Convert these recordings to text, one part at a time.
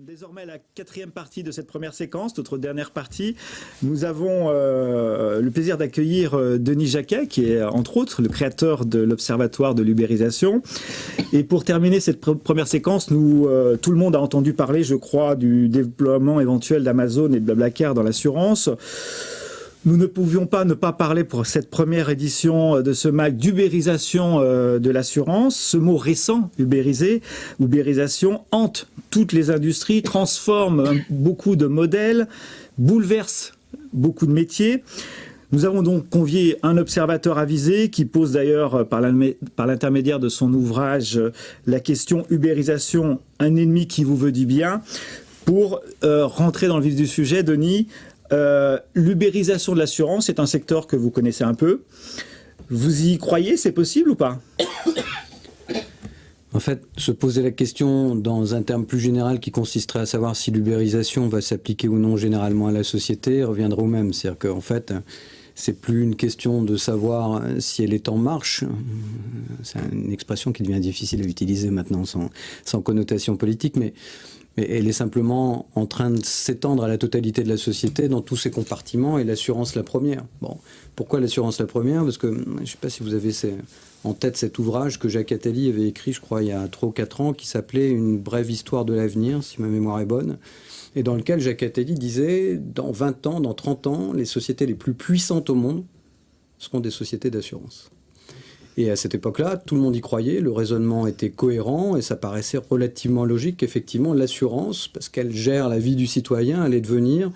Désormais, la quatrième partie de cette première séquence, notre dernière partie, nous avons le plaisir d'accueillir Denis Jacquet, qui est entre autres le créateur de l'Observatoire de l'ubérisation. Et pour terminer cette première séquence, tout le monde a entendu parler, je crois, du déploiement éventuel d'Amazon et de Blablacar dans l'assurance. Nous ne pouvions pas ne pas parler pour cette première édition de ce MAC d'ubérisation de l'assurance. Ce mot récent, ubérisation, hante toutes les industries, transforme beaucoup de modèles, bouleverse beaucoup de métiers. Nous avons donc convié un observateur avisé qui pose d'ailleurs par l'intermédiaire de son ouvrage la question ubérisation, un ennemi qui vous veut du bien. Pour rentrer dans le vif du sujet, Denis, l'ubérisation de l'assurance est un secteur que vous connaissez un peu. Vous y croyez, c'est possible ou pas ? En fait, se poser la question dans un terme plus général qui consisterait à savoir si l'ubérisation va s'appliquer ou non généralement à la société reviendra au même. C'est-à-dire qu'en fait, c'est plus une question de savoir si elle est en marche. C'est une expression qui devient difficile à utiliser maintenant sans connotation politique, mais elle est simplement en train de s'étendre à la totalité de la société dans tous ses compartiments, et l'assurance la première. Bon, pourquoi l'assurance la première ? Parce que, je ne sais pas si vous avez en tête cet ouvrage que Jacques Attali avait écrit, je crois, il y a 3 ou 4 ans, qui s'appelait « Une brève histoire de l'avenir », si ma mémoire est bonne, et dans lequel Jacques Attali disait « Dans 20 ans, dans 30 ans, les sociétés les plus puissantes au monde seront des sociétés d'assurance ». Et à cette époque-là, tout le monde y croyait, le raisonnement était cohérent et ça paraissait relativement logique qu'effectivement l'assurance, parce qu'elle gère la vie du citoyen, allait devenir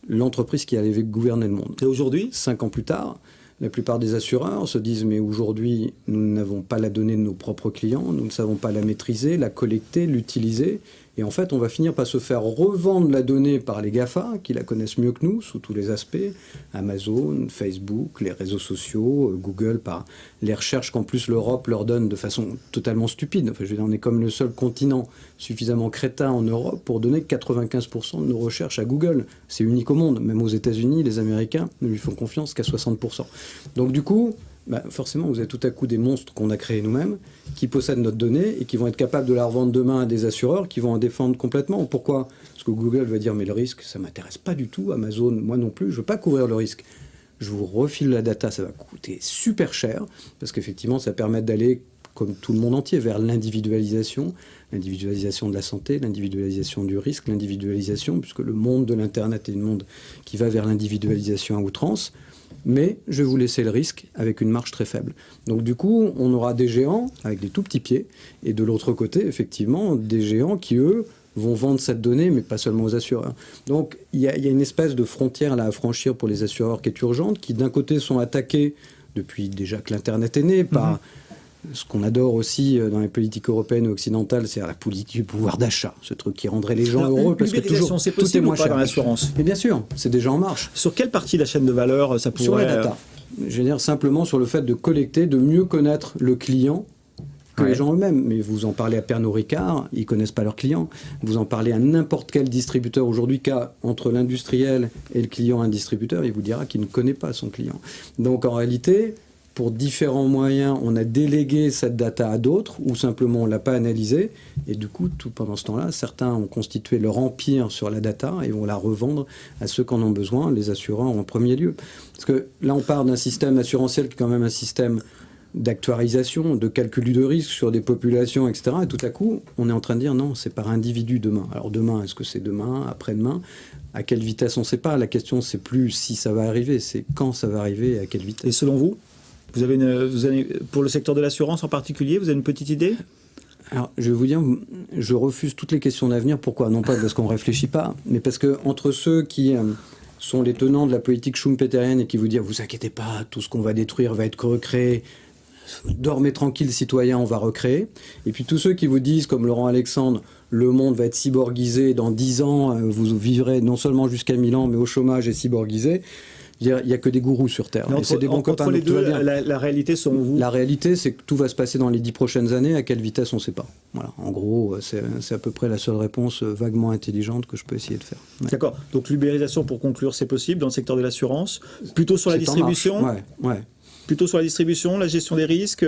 l'entreprise qui allait gouverner le monde. Et aujourd'hui, 5 ans plus tard, la plupart des assureurs se disent « mais aujourd'hui, nous n'avons pas la donnée de nos propres clients, nous ne savons pas la maîtriser, la collecter, l'utiliser ». Et en fait, on va finir par se faire revendre la donnée par les GAFA, qui la connaissent mieux que nous, sous tous les aspects. Amazon, Facebook, les réseaux sociaux, Google, par les recherches qu'en plus l'Europe leur donne de façon totalement stupide. Enfin, je veux dire, on est comme le seul continent suffisamment crétin en Europe pour donner 95% de nos recherches à Google. C'est unique au monde. Même aux États-Unis, les Américains ne lui font confiance qu'à 60%. Donc du coup, forcément, vous avez tout à coup des monstres qu'on a créés nous-mêmes, qui possèdent notre donnée et qui vont être capables de la revendre demain à des assureurs qui vont en défendre complètement. Pourquoi ? Parce que Google va dire « mais le risque, ça ne m'intéresse pas du tout, Amazon, moi non plus, je ne veux pas couvrir le risque. Je vous refile la data, ça va coûter super cher, parce qu'effectivement, ça permet d'aller, comme tout le monde entier, vers l'individualisation de la santé, l'individualisation du risque, l'individualisation, puisque le monde de l'Internet est un monde qui va vers l'individualisation à outrance. Mais je vais vous laisser le risque avec une marge très faible. Donc du coup, on aura des géants avec des tout petits pieds, et de l'autre côté, effectivement, des géants qui, eux, vont vendre cette donnée, mais pas seulement aux assureurs. Donc il y a une espèce de frontière là à franchir pour les assureurs qui est urgente, qui d'un côté sont attaqués, depuis déjà que l'Internet est né, par ce qu'on adore aussi dans les politiques européennes et occidentales, c'est la politique du pouvoir d'achat, ce truc qui rendrait les gens heureux, parce que toujours c'est tout est moins cher dans l'assurance. Et bien sûr, c'est déjà en marche. Sur quelle partie de la chaîne de valeur ça pourrait... Sur la data. Je veux dire simplement sur le fait de collecter, de mieux connaître le client que les gens eux-mêmes. Mais vous en parlez à Pernod Ricard, ils ne connaissent pas leurs clients. Vous en parlez à n'importe quel distributeur aujourd'hui, entre l'industriel et le client, un distributeur, il vous dira qu'il ne connaît pas son client. Donc en réalité, pour différents moyens, on a délégué cette data à d'autres, ou simplement on ne l'a pas analysée. Et du coup, pendant ce temps-là, certains ont constitué leur empire sur la data et vont la revendre à ceux qui en ont besoin, les assureurs en premier lieu. Parce que là, on part d'un système assurantiel qui est quand même un système d'actuarisation, de calcul de risque sur des populations, etc. Et tout à coup, on est en train de dire non, c'est par individu demain. Alors demain, est-ce que c'est demain, après-demain ? À quelle vitesse, on ne sait pas. La question, c'est plus si ça va arriver, c'est quand ça va arriver et à quelle vitesse. Et selon vous ? Vous avez pour le secteur de l'assurance en particulier, vous avez une petite idée ? Alors, je vais vous dire, je refuse toutes les questions d'avenir. Pourquoi ? Non pas parce qu'on ne réfléchit pas, mais parce que entre ceux qui sont les tenants de la politique schumpeterienne et qui vous disent « vous inquiétez pas, tout ce qu'on va détruire va être recréé, dormez tranquille citoyens, on va recréer ». Et puis tous ceux qui vous disent, comme Laurent Alexandre, le monde va être cyborgisé, dans 10 ans, vous vivrez non seulement jusqu'à 1000 ans, mais au chômage et cyborgisé. Il n'y a que des gourous sur Terre. Et c'est des bons copains, les deux, la réalité, selon vous ? La réalité, c'est que tout va se passer dans les 10 prochaines années. À quelle vitesse, on ne sait pas. Voilà. En gros, c'est à peu près la seule réponse vaguement intelligente que je peux essayer de faire. Ouais. D'accord. Donc l'ubérisation, pour conclure, c'est possible dans le secteur de l'assurance ? Plutôt sur la distribution ? Ouais. plutôt sur la distribution, la gestion des risques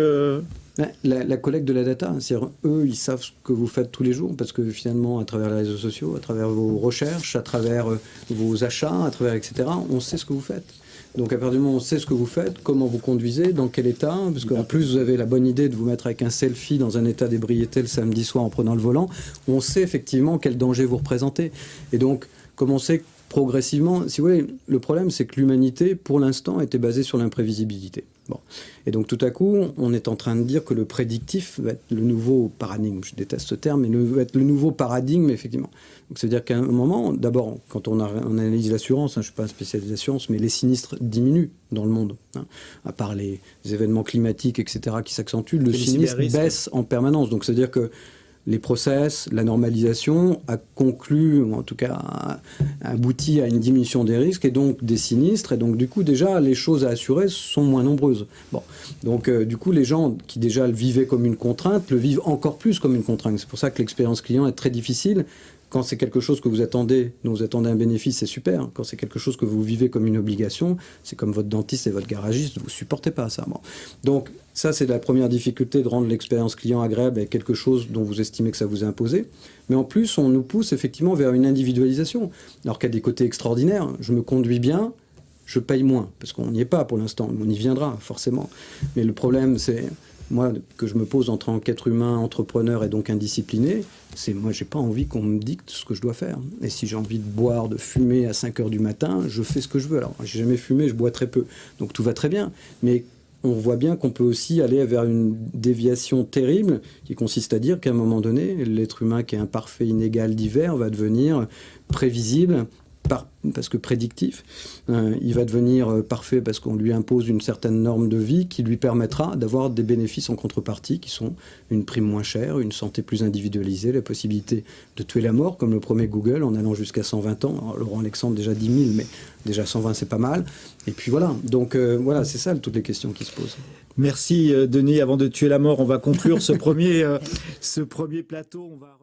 La collecte de la data, c'est-à-dire eux, ils savent ce que vous faites tous les jours, parce que finalement, à travers les réseaux sociaux, à travers vos recherches, à travers vos achats, à travers etc., on sait ce que vous faites. Donc à partir du moment où on sait ce que vous faites, comment vous conduisez, dans quel état, parce qu'en plus vous avez la bonne idée de vous mettre avec un selfie dans un état d'ébriété le samedi soir en prenant le volant, on sait effectivement quel danger vous représentez. Et donc, comme on sait progressivement, si vous voulez, le problème c'est que l'humanité, pour l'instant, était basée sur l'imprévisibilité. Bon. Et donc tout à coup, on est en train de dire que le prédictif va être le nouveau paradigme. Je déteste ce terme, mais va être le nouveau paradigme, effectivement. Donc c'est-à-dire qu'à un moment, d'abord, quand on analyse l'assurance, je ne suis pas un spécialiste d'assurance, mais les sinistres diminuent dans le monde. À part les événements climatiques, etc., qui s'accentuent, le sinistre baisse en permanence. Donc c'est-à-dire que les process, la normalisation a conclu, ou en tout cas a abouti à une diminution des risques et donc des sinistres. Et donc du coup déjà les choses à assurer sont moins nombreuses. Bon, donc du coup les gens qui déjà le vivaient comme une contrainte le vivent encore plus comme une contrainte. C'est pour ça que l'expérience client est très difficile. Quand c'est quelque chose que vous attendez, dont vous attendez un bénéfice, c'est super. Quand c'est quelque chose que vous vivez comme une obligation, c'est comme votre dentiste et votre garagiste, vous ne supportez pas ça. Bon. Donc ça, c'est la première difficulté, de rendre l'expérience client agréable avec quelque chose dont vous estimez que ça vous est imposé. Mais en plus, on nous pousse effectivement vers une individualisation. Alors qu'il y a des côtés extraordinaires. Je me conduis bien, je paye moins. Parce qu'on n'y est pas pour l'instant. On y viendra, forcément. Mais le problème, c'est... Moi, que je me pose en tant qu'être humain, entrepreneur et donc indiscipliné, c'est moi, j'ai pas envie qu'on me dicte ce que je dois faire. Et si j'ai envie de boire, de fumer à 5 heures du matin, je fais ce que je veux. Alors, j'ai jamais fumé, je bois très peu. Donc tout va très bien. Mais on voit bien qu'on peut aussi aller vers une déviation terrible qui consiste à dire qu'à un moment donné, l'être humain qui est imparfait, inégal, divers, va devenir prévisible, parce que prédictif, il va devenir parfait parce qu'on lui impose une certaine norme de vie qui lui permettra d'avoir des bénéfices en contrepartie qui sont une prime moins chère, une santé plus individualisée, la possibilité de tuer la mort, comme le promet Google, en allant jusqu'à 120 ans. Alors, Laurent Alexandre, déjà 10 000, mais déjà 120, c'est pas mal. Et puis voilà, donc voilà, c'est ça toutes les questions qui se posent. Merci Denis. Avant de tuer la mort, on va conclure ce premier plateau. On va